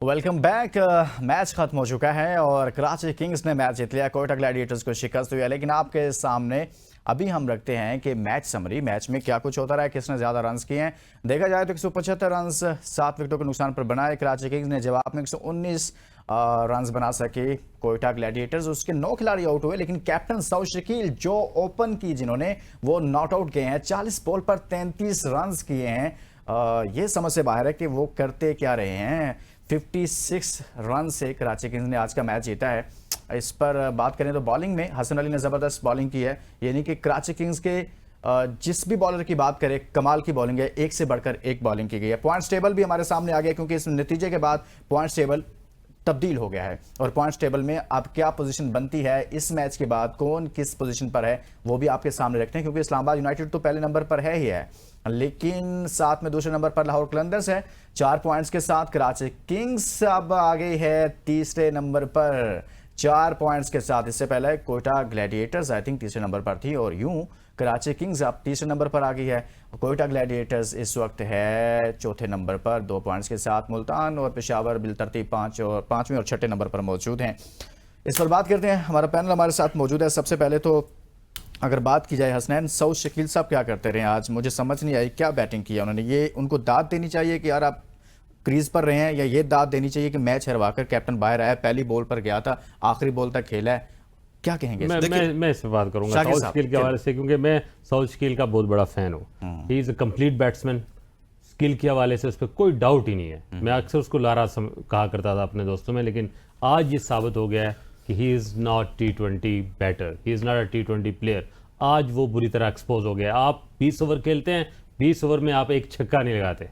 Welcome back. Match खत्म हो चुका है और कराची किंग्स ने मैच जीत लिया, कोयटा ग्लैडिएटर्स को शिकस्त हुई है। लेकिन आपके सामने अभी हम रखते हैं कि मैच समरी, मैच में क्या कुछ होता रहा है, किसने ज्यादा रन्स किए हैं। देखा जाए तो 175 रन्स 7 विकेटों के नुकसान पर बनाए कराची किंग्स ने, जवाब में 119 रन्स बना सके कोयटा ग्लैडिएटर्स। उसके 9 खिलाड़ी आउट हुए, लेकिन कैप्टन सऊद शकील जो ओपन की जिन्होंने वो नॉट आउट गए हैं। 40 बॉल पर 33 रन्स किए हैं। ये समझ से बाहर है कि वो करते क्या रहे हैं। 56 रन से कराची किंग्स ने आज का मैच जीता है। इस पर बात करें तो बॉलिंग में हसन अली ने ज़बरदस्त बॉलिंग की है। यानी कि कराची किंग्स के जिस भी बॉलर की बात करें, कमाल की बॉलिंग है, एक से बढ़कर एक बॉलिंग की गई है। पॉइंट्स टेबल भी हमारे सामने आ गया, क्योंकि इस नतीजे के बाद पॉइंट्स टेबल तब्दील हो गया है और पॉइंट्स टेबल में अब क्या पोजीशन बनती है इस मैच के बाद, कौन किस पोजीशन पर है, वो भी आपके सामने रखते हैं। क्योंकि इस्लामाबाद यूनाइटेड तो पहले नंबर पर है ही है, लेकिन साथ में दूसरे नंबर पर लाहौर कलंदर्स है 4 पॉइंट्स के साथ। कराची किंग्स अब आ गई है तीसरे नंबर पर 4 पॉइंट्स के साथ। इससे पहले कोयटा ग्लैडिएटर्स आई थिंक तीसरे नंबर पर थी और यूं कराची किंग्स अब तीसरे नंबर पर आ गई है। कोयटा ग्लैडिएटर्स इस वक्त है चौथे नंबर पर 2 पॉइंट्स के साथ। मुल्तान और पेशावर बिलतरतीब 5वें और 6ठे नंबर पर मौजूद हैं। इस पर बात करते हैं, हमारा पैनल हमारे साथ मौजूद है। सबसे पहले तो अगर बात की जाए हसनैन, सऊद शकील साहब क्या करते रहे आज, मुझे समझ नहीं आई क्या बैटिंग की है उन्होंने। ये उनको दाद देनी चाहिए कि यार आप क्रीज पर रहे हैं, या ये दाद देनी चाहिए कि मैच हरवाकर कैप्टन बाहर आया, पहली बॉल पर गया था, आखिरी बॉल तक खेला है, क्या कहेंगे? मैं इस पर बात करूंगा सऊद शकील के हवाले से, क्योंकि मैं सऊद शकील का बहुत बड़ा फैन हूँ। He is a complete batsman. Skill के हवाले से उस पर कोई डाउट ही नहीं है। मैं अक्सर उसको लारा कहा करता था अपने दोस्तों में, लेकिन आज ये साबित हो गया है कि he is not T20 batter, he is not a T20 player. आज वो बुरी तरह एक्सपोज हो गया। आप 20 ओवर खेलते हैं, 20 ओवर में आप एक छक्का नहीं लगाते,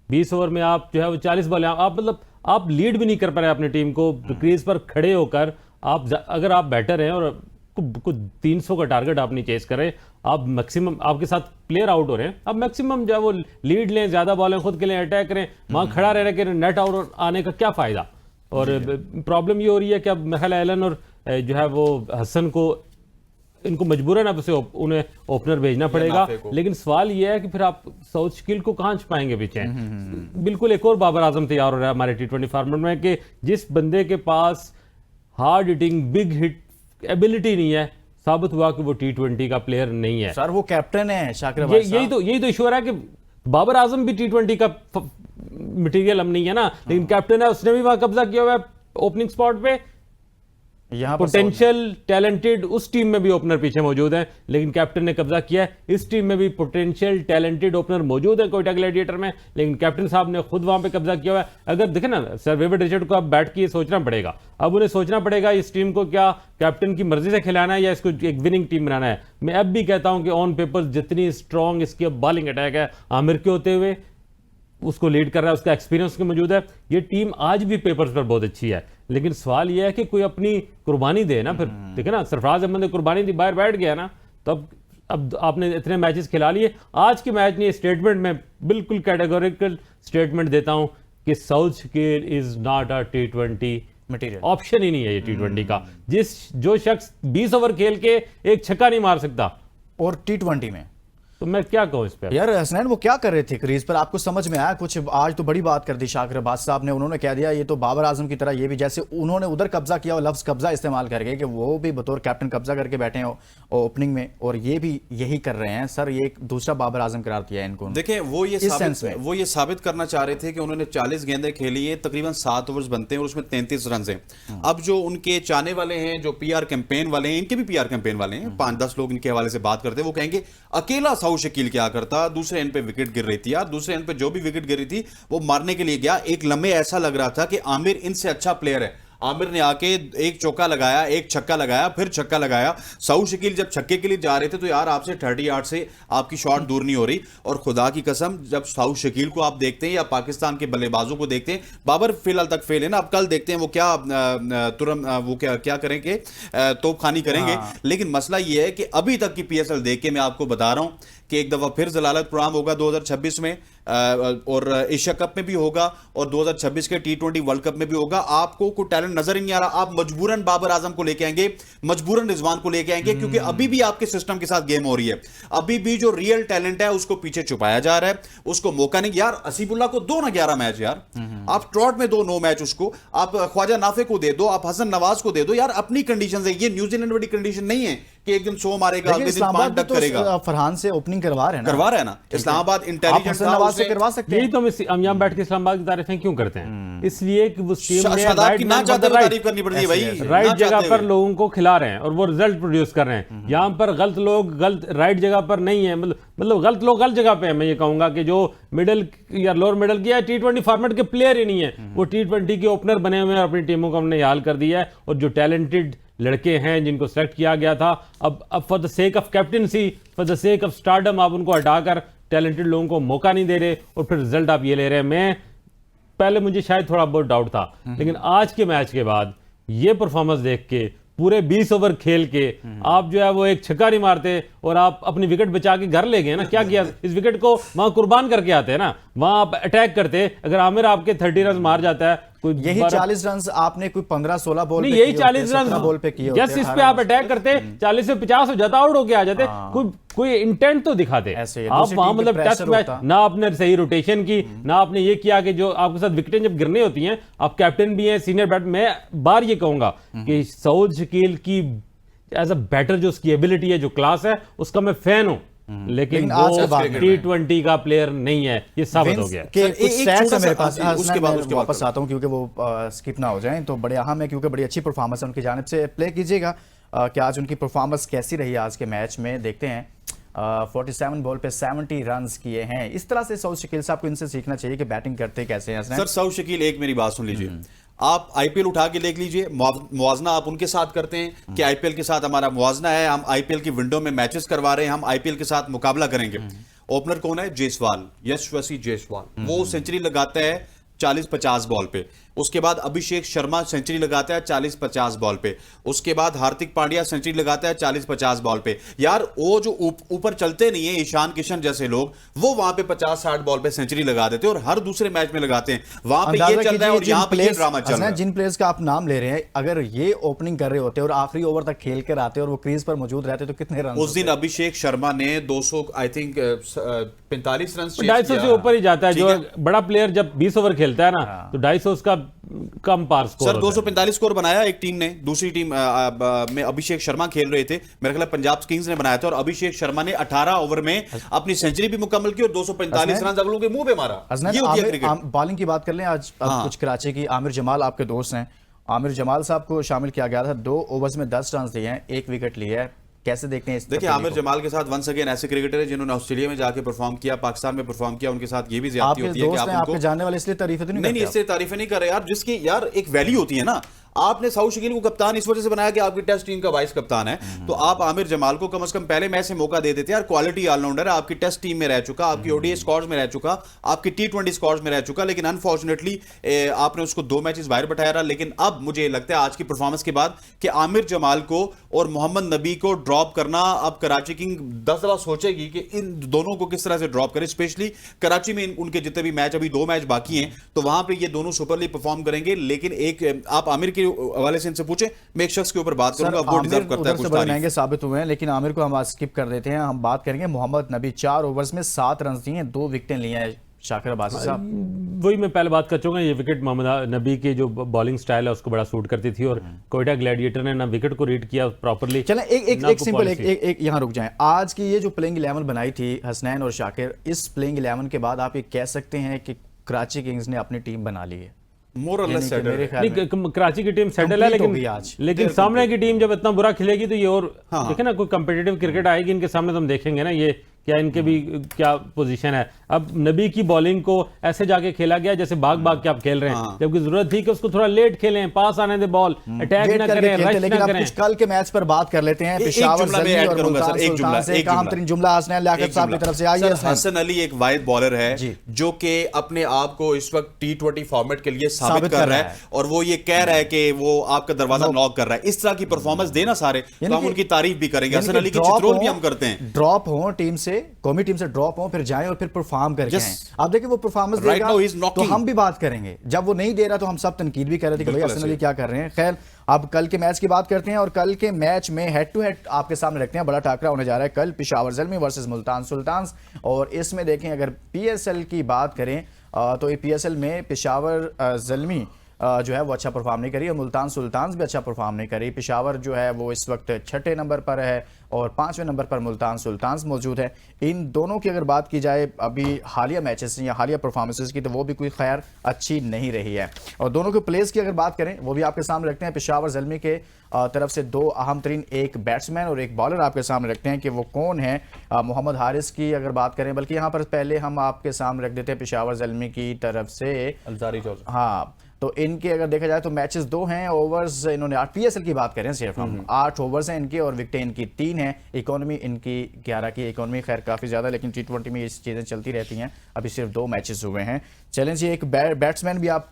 20 ओवर में आप जो है वो 40 बॉल आप मतलब आप लीड भी नहीं कर पा रहे अपनी टीम को। क्रीज पर खड़े होकर आप अगर आप बैटर हैं और कुछ 300 का टारगेट आप नहीं चेस करें, आप मैक्सिमम आपके साथ प्लेयर आउट हो रहे हैं, आप मैक्सिमम जो है वो लीड लें, ज्यादा बॉलें खुद के लिए अटैक करें, वहां खड़ा रह रहे कि नेट आउट आने का क्या फायदा। और प्रॉब्लम ये हो रही है कि अब मेखल एलन और जो है वो हसन को इनको मजबूरन अब उसे उन्हें ओपनर भेजना पड़ेगा। लेकिन सवाल यह है कि फिर आप सऊद शकील को कहां छुपाएंगे पीछे। बिल्कुल एक और बाबर आजम तैयार हो रहा है हमारे T20 फॉर्मेट में कि जिस बंदे के पास hard hitting big hit ability नहीं है, साबित हुआ कि वो T20 का प्लेयर नहीं है। सर वो कैप्टन है शाकिर। यही तो इशू है कि बाबर आजम भी T20 का मटेरियल हम नहीं है ना, लेकिन कैप्टन है, उसने भी वहां कब्जा किया हुआ है ओपनिंग स्पॉट पे। यहाँ पोटेंशियल टैलेंटेड उस टीम में भी ओपनर पीछे मौजूद है, लेकिन कैप्टन ने कब्जा किया है। इस टीम में भी पोटेंशियल टैलेंटेड ओपनर मौजूद है कोयटा ग्लैडिएटर में, लेकिन कैप्टन साहब ने खुद वहां पे कब्जा किया हुआ है। अगर देखें ना सर विविड रिचर्ड को अब बैठ के सोचना पड़ेगा, अब उन्हें सोचना पड़ेगा इस टीम को क्या कैप्टन की मर्जी से खिलाना है या इसको एक विनिंग टीम बनाना है। मैं अब भी कहता हूं कि ऑन पेपर जितनी स्ट्रॉन्ग इसकी बॉलिंग अटैक है आमिर के होते हुए, उसको लीड कर रहा है, उसका एक्सपीरियंस के मौजूद है। ये टीम आज भी पेपर्स पर बहुत अच्छी है, लेकिन सवाल यह है कि कोई अपनी कुर्बानी दे ना। फिर देखे ना सरफराज अहमद ने कुर्बानी दी, बाहर बैठ गया ना, तो अब आपने इतने मैचेस खिला लिए। आज के मैच में स्टेटमेंट में बिल्कुल कैटेगोरिकल स्टेटमेंट देता हूं कि Saud Shakeel is not a T20 material, option ही नहीं है ये T20 का। जो शख्स 20 ओवर खेल के एक छक्का नहीं मार सकता और T20 में, तो मैं क्या कहूं इस पे। यार हसनैन वो क्या कर रहे थे क्रीज पर, आपको समझ में आया कुछ? आज तो बड़ी बात कर दी शाकिर अब्बास साहब ने, उन्होंने कह दिया ये तो बाबर आजम की तरह, ये भी जैसे उन्होंने उधर कब्जा किया और लफ्ज कब्जा इस्तेमाल करके कि वो भी बतौर कैप्टन कब्जा करके बैठे हैं ओपनिंग में, और ये भी यही कर रहे हैं। सर ये एक दूसरा बाबर आजम करार दिया है इनको। देखें वो ये साबित करना चाह रहे थे कि उन्होंने 40 गेंदें खेली है, तकरीबन 7 ओवर्स बनते हैं और उसमें 33 रन हैं। अब जो उनके चाहने वाले हैं, जो PR कैंपेन वाले हैं, इनके भी PR कैंपेन वाले हैं, 5-10 लोग इनके हवाले से बात करते हैं, वो कहेंगे अकेला सऊद शकील क्या करता, दूसरे एंड पे विकेट गिर रही थी यार, दूसरे एंड पे जो भी विकेट गिरी थी वो मारने के लिए गया। एक लम्हे ऐसा लग रहा था कि आमिर इनसे अच्छा प्लेयर है। आमिर ने आके एक चौका लगाया, एक छक्का लगाया, फिर छक्का लगाया। सऊद शकील जब छक्के के लिए जा रहे थे तो यार आपसे 30 यार्ड से आपकी शॉट दूर नहीं हो रही। और खुदा की कसम जब सऊद शकील को आप देखते हैं या पाकिस्तान के बल्लेबाजों को देखते हैं, बाबर फिलहाल तक फेल है ना, अब कल देखते हैं वो क्या तुरंत वो क्या करेंगे, तोपखानी करेंगे। लेकिन मसला ये है कि अभी तक की PSL देख के मैं आपको बता रहा हूं कि एक दफा फिर जलालत प्रोग्राम होगा 2026 में, और एशिया कप में भी होगा और 2026 के T20 वर्ल्ड कप में भी होगा। आपको कोई टैलेंट नजर ही नहीं आ रहा, आप मजबूरन बाबर आजम को लेके आएंगे, मजबूरन रिजवान को लेके आएंगे, क्योंकि अभी भी आपके सिस्टम के साथ गेम हो रही है। अभी भी जो रियल टैलेंट है उसको पीछे छुपाया जा रहा है, उसको मौका नहीं। यार असीबुल्ला को दो ना 11 मैच यार, आप ट्रॉट में दो 9 मैच उसको, आप ख्वाजा नाफे को दे दो, आप हसन नवाज को दे दो यार। अपनी कंडीशन है, ये न्यूजीलैंड वाली कंडीशन नहीं है कि एक दिन 100 मारेगा, अगले दिन 5 डक करेगा। फरहान से ओपनिंग करवा रहे हैं ना, इस्लामाबाद इंटेलिजेंस नवाज से करवा सकते हैं। यही तो हम यहाँ बैठ के इस्लामाबाद की तारीफें क्यों करते हैं? इसलिए कि वो टीम ने तारीफ करनी पड़ती है भाई, राइट जगह पर लोगों को खिला रहे हैं और वो रिजल्ट प्रोड्यूस कर रहे हैं। यहाँ पर गलत लोग गलत राइट जगह पर नहीं है, मतलब गलत लोग गलत जगह पे है। मैं ये कहूंगा कि जो मिडिल या लोअर मिडिल की T20 फॉर्मेट के प्लेयर ही नहीं है, वो T20 के ओपनर बने हुए हैं, अपनी टीमों को हमने हाल कर दिया है। और जो टैलेंटेड लड़के हैं जिनको सेलेक्ट किया गया था, अब for the sake of captaincy, for the sake of stardom, आप उनको हटाकर टैलेंटेड लोगों को मौका नहीं दे रहे और फिर रिजल्ट आप ये ले रहे हैं। मैं पहले मुझे शायद थोड़ा बहुत डाउट था, लेकिन आज के मैच के बाद ये परफॉर्मेंस देख के, पूरे 20 ओवर खेल के आप जो है वो एक छक्का नहीं मारते और आप अपनी विकेट बचा के घर ले गए ना। क्या किया? इस विकेट को वहां कुर्बान करके आते हैं ना, वहां आप अटैक करते। अगर आमिर आपके 30 रन मार जाता है, कोई यही 40 रन आपने कोई 15-16 बॉल नहीं, यही 40 रन बॉल पे किए, यस, इस पे आप अटैक करते 40 से 50 हो जाता, आउट होके आ जाते। कोई इंटेंट तो दिखाते। आप वहां मतलब टेस्ट मैच ना आपने सही रोटेशन की, ना आपने ये किया कि जो आपके साथ विकेटें जब गिरने होती हैं, आप कैप्टन भी हैं, सीनियर बैट। मैं बार ये कहूंगा कि सऊद शकील की एज अ बैटर जो उसकी एबिलिटी है, जो क्लास है, उसका मैं फैन हूं, लेकिन वो T20 का प्लेयर नहीं है, ये साबित हो गया। मेरे पास उसके बाद वापस आता हूं क्योंकि वो स्किप ना हो जाए, तो बड़े अहम है क्योंकि बड़ी अच्छी परफॉर्मेंस उनकी जानिब से। प्ले कीजिएगा कि आज उनकी परफॉर्मेंस कैसी रही आज के मैच में। देखते हैं 47 बॉल पे 70 रन किए हैं। इस तरह से सऊद शकील साहब को इनसे सीखना चाहिए कि बैटिंग करते कैसे हैं। सर सऊद शकील, एक मेरी बात सुन लीजिए, आप आईपीएल उठा के देख लीजिए, मुआवजना आप उनके साथ करते हैं कि आईपीएल के साथ हमारा मुआवजना है, हम आईपीएल की विंडो में मैचेस करवा रहे हैं, हम आईपीएल के साथ मुकाबला करेंगे। ओपनर कौन है? जायसवाल, यशस्वी जायसवाल। वो सेंचुरी लगाता है 40-50 बॉल पे। उसके बाद अभिषेक शर्मा सेंचुरी लगाता है 40-50 बॉल पे। उसके बाद हार्दिक पांड्या सेंचुरी लगाता है 40-50 बॉल पे। यार वो जो ऊपर चलते नहीं है, ईशान किशन जैसे लोग, वो वहां पे 50-60 बॉल पे सेंचुरी लगा देते हैं और हर दूसरे मैच में लगाते हैं। वहां पे ये चल रहा है और यहां पे ये ड्रामा चल रहा है। जिन प्लेयर्स का आप नाम ले रहे हैं, अगर ये ओपनिंग कर रहे होते और आखिरी ओवर तक खेल कर आते और वो क्रीज पर मौजूद रहते तो कितने रन? उस दिन अभिषेक शर्मा ने 200 आई थिंक 45 रन, 250 से ऊपर ही जाता है। जो बड़ा प्लेयर जब 20 ओवर खेलता है ना, तो 250 उसका कम पार स्कोर। सर 245 स्कोर बनाया एक टीम ने, दूसरी टीम में अभिषेक शर्मा खेल रहे थे, मेरे ख्याल पंजाब किंग्स ने बनाया था, और अभिषेक शर्मा ने 18 ओवर में अपनी सेंचुरी भी मुकम्मल की और 245 रन अगलों के मुंह पे मारा। ये होती है क्रिकेट। बॉलिंग की बात कर लें आज कुछ कराची की। आमिर जमाल आपके दोस्त हैं, आमिर जमाल साहब को शामिल किया गया था, 2 ओवर्स में 10 रन दिए हैं, 1 विकेट लिया है। कैसे देखते हैं इस? देखिए आमिर जमाल के साथ वंस अगेन ऐसे क्रिकेटर है जिन्होंने ऑस्ट्रेलिया में जाके परफॉर्म किया, पाकिस्तान में परफॉर्म किया, उनके साथ ये भी ज्यादती होती है कि आप आपके जानने वाले इसलिए तारीफें तो नहीं, इसलिए तारीफें नहीं कर रहे यार, जिसकी यार एक वैल्यू होती है ना। आपने सऊद शकील को कप्तान इस वजह से बनाया कि आपकी टेस्ट टीम का वाइस कप्तान है, तो आप आमिर जमाल को कम से कम पहले मैच से मौका दे देते यार। क्वालिटी ऑलराउंडर है, आपकी टेस्ट टीम में रह चुका, आपकी ओडीआई स्क्वाड्स में रह चुका, आपकी T20 स्क्वाड्स में रह चुका, लेकिन अनफॉर्चुनेटली आपने उसको 2 मैचेस बाहर बैठाया रहा। लेकिन अब मुझे लगता है आज की परफॉर्मेंस के बाद कि आमिर जमाल को और मोहम्मद नबी को ड्रॉप करना, अब कराची किंग 10 दफा सोचेगी कि इन दोनों को किस तरह से ड्रॉप करे। स्पेशली कराची में उनके जितने भी मैच, अभी 2 मैच बाकी हैं, तो वहां पर ये दोनों सुपर लीग परफॉर्म करेंगे। लेकिन एक आप आमिर के हवाले से पूछे, मैं एक शख्स के ऊपर बात करूंगा, वो डिजर्व करता है कुछ तारीफ। महंगे साबित हुए हैं, लेकिन आमिर को हम आज स्किप कर देते हैं। हम बात करेंगे मोहम्मद नबी, 4 ओवर्स में 7 रन दिए हैं, 2 विकेटें लिए हैं। शाकिर अब्बासी साहब, वही मैं पहले बात कर चुका, ये विकेट मोहम्मद नबी की जो बॉलिंग स्टाइल है उसको बड़ा सूट करती थी, और कोयटा ग्लैडिएटर ने ना विकेट को रीड किया प्रॉपर्ली। चलें एक सिंपल एक यहां रुक जाएं। आज की ये जो प्लेइंग 11 बनाई थी हसनैन और शाकिर, इस प्लेइंग 11 के बाद आप ये कह सकते हैं कि कराची किंग्स ने अपनी टीम बना ली है? कराची की टीम सेटल है, लेकिन सामने की टीम जब इतना बुरा खेलेगी तो ये और देखे ना, कोई कंपेटिटिव क्रिकेट आएगी इनके सामने, तो हम देखेंगे ना ये क्या इनके भी क्या पोजीशन है। अब नबी की बॉलिंग को ऐसे जाके खेला गया जैसे भाग भाग के आप खेल रहे हैं, जबकि जरूरत थी कि उसको थोड़ा लेट खेलें, पास आने दे बॉल, अटैक ना करें, रश ना करें। कुछ कल के मैच पर बात कर लेते हैं। पेशावर ज़ल्मी और मुल्तान सुल्तान से एक अहम तरीन जुमला हसनैन लियाकत साहब की तरफ से आई है। हसन अली एक वाहिद बॉलर है जो कि अपने आप को इस वक्त T20 फॉर्मेट के लिए साबित कर रहा है, और वो ये कह रहा है कि वो आपका दरवाजा नॉक कर रहा है। इस तरह की परफॉर्मेंस देना सारे, तो हम उनकी तारीफ भी करेंगे। हसन अली की चित्रोल भी हम करते हैं। ड्रॉप हो टीम से से कौमी टीम से ड्रॉप हो, फिर जाएं और फिर परफॉर्म करके Yes. आएं। आप देखिए वो परफॉर्मेंस Right देगा now he is तो knocking. हम भी बात करेंगे, जब वो नहीं दे रहा तो हम सब तनकीद भी कर रहे थे कि भाई बिल्कुल अर्सेनल ऐसे। क्या कर रहे हैं। खैर अब कल के मैच की बात करते हैं और कल के मैच में हेड टू हेड आपके सामने रखते हैं। बड़ा टाकरा होने जा रहा है कल, पेशावर ज़ल्मी वर्सेस मुल्तान सुल्तान्स। और इसमें देखें अगर पीएसएल की बात करें तो ये पीएसएल में पेशावर ज़ल्मी जो है वो अच्छा परफॉर्म नहीं करी और मुल्तान सुल्तान्स भी अच्छा परफॉर्म नहीं करी। पेशावर जो है वो इस वक्त 6ठे नंबर पर है और 5वें नंबर पर मुल्तान सुल्तान्स मौजूद है। इन दोनों की अगर बात की जाए अभी हालिया मैचेस या हालिया परफॉर्मेंसेस की, तो वो भी कोई खैर अच्छी नहीं रही है। और दोनों के प्लेस की अगर बात करें वो भी आपके सामने रखते हैं। पेशावर ज़ल्मी के तरफ से दो अहम तरीन, एक बैट्समैन और एक बॉलर आपके सामने रखते हैं कि वो कौन है। मोहम्मद हारिस की अगर बात करें, बल्कि यहाँ पर पहले हम आपके सामने रख देते हैं पेशावर ज़ल्मी की तरफ से अलजारी जॉर्ज। हाँ, तो इनके अगर देखा जाए तो मैचेस 2 हैं, ओवर्स इन्होंने 8, पीएसएल की बात करें सिर्फ हम 8 ओवर्स हैं इनकी और विकेटें इनकी 3 हैं। इकोनॉमी इनकी 11 की, इकोनॉमी खैर काफ़ी ज़्यादा, लेकिन टी20 में ये चीज़ें चलती रहती हैं। अभी सिर्फ 2 मैचेस हुए हैं। चलें जी, एक बैट्समैन भी आप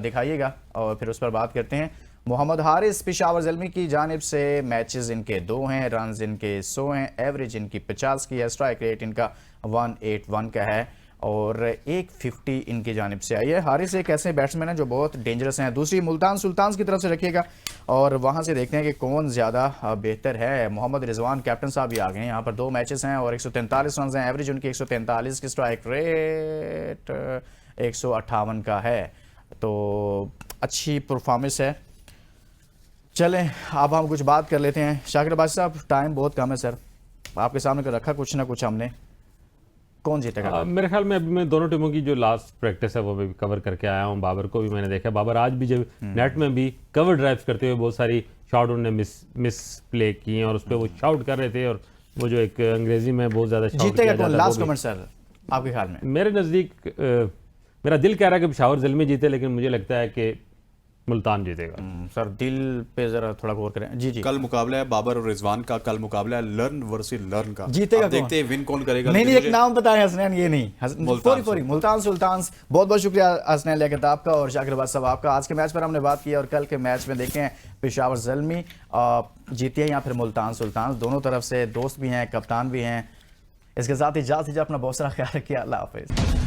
दिखाइएगा और फिर उस पर बात करते हैं। मोहम्मद हारिस पेशावर ज़ल्मी की जानिब से मैचेस इनके 2 हैं, रन्स इनके 100 हैं, एवरेज इनकी 50 की है, स्ट्राइक रेट इनका 181 का है और 150 इनकी जानिब से आई है। हारिस एक ऐसे बैट्समैन है जो बहुत डेंजरस हैं। दूसरी मुल्तान सुल्तान्स की तरफ से रखिएगा और वहां से देखते हैं कि कौन ज़्यादा बेहतर है। मोहम्मद रिजवान कैप्टन साहब भी आ गए हैं। यहाँ पर 2 मैचेस हैं और 143 रन हैं, एवरेज उनकी 143 की, स्ट्राइक रेट 158 का है, तो अच्छी परफॉर्मेंस है। चलें अब हम कुछ बात कर लेते हैं। शाकिर अब्बासी साहब, टाइम बहुत कम है सर, आपके सामने रखा कुछ ना कुछ हमने, कौन जीतेगा? मेरे ख्याल में अभी मैं दोनों टीमों की जो लास्ट प्रैक्टिस है वो भी कवर करके आया हूँ। बाबर को भी मैंने देखा, बाबर आज भी जब नेट में भी कवर ड्राइव्स करते हुए बहुत सारी शॉट उन्होंने मिस प्ले किए हैं और उस पर वो शाउट कर रहे थे और वो जो एक अंग्रेजी में बहुत ज्यादा शाउट जीतेगा किया कौन? जाता है, लास्ट वो भी। कमेंट सर आपके ख्याल में? मेरे नज़दीक मेरा दिल कह रहा है कि पेशावर ज़ल्मी जीते, लेकिन मुझे लगता है कि मुल्तान जीतेगा। सर दिल पे जरा थोड़ा गौर करें। जी जी, कल मुकाबला है बाबर और रिजवान का, कल मुकाबला है लर्न वर्सेस लर्न का। जीतेगा अब कौन? देखते हैं विन कौन करेगा। नहीं लेकिन एक मुझे- नाम बताएं हसनैन, ये नहीं मुल्तान फोरी मुल्तान सुल्तान्स। बहुत बहुत शुक्रिया हसनैन लियाकत आपका और शाकिर अब्बासी साहब आपका। आज के मैच पर हमने बात की और कल के मैच में देखें पेशावर ज़ल्मी जीती है या फिर मुल्तान सुल्तान्स, दोनों तरफ से दोस्त भी हैं, कप्तान भी हैं। इसके साथ इजाज़त दीजिए, अपना बहुत सारा ख्याल रखिए, अल्लाह हाफिज़।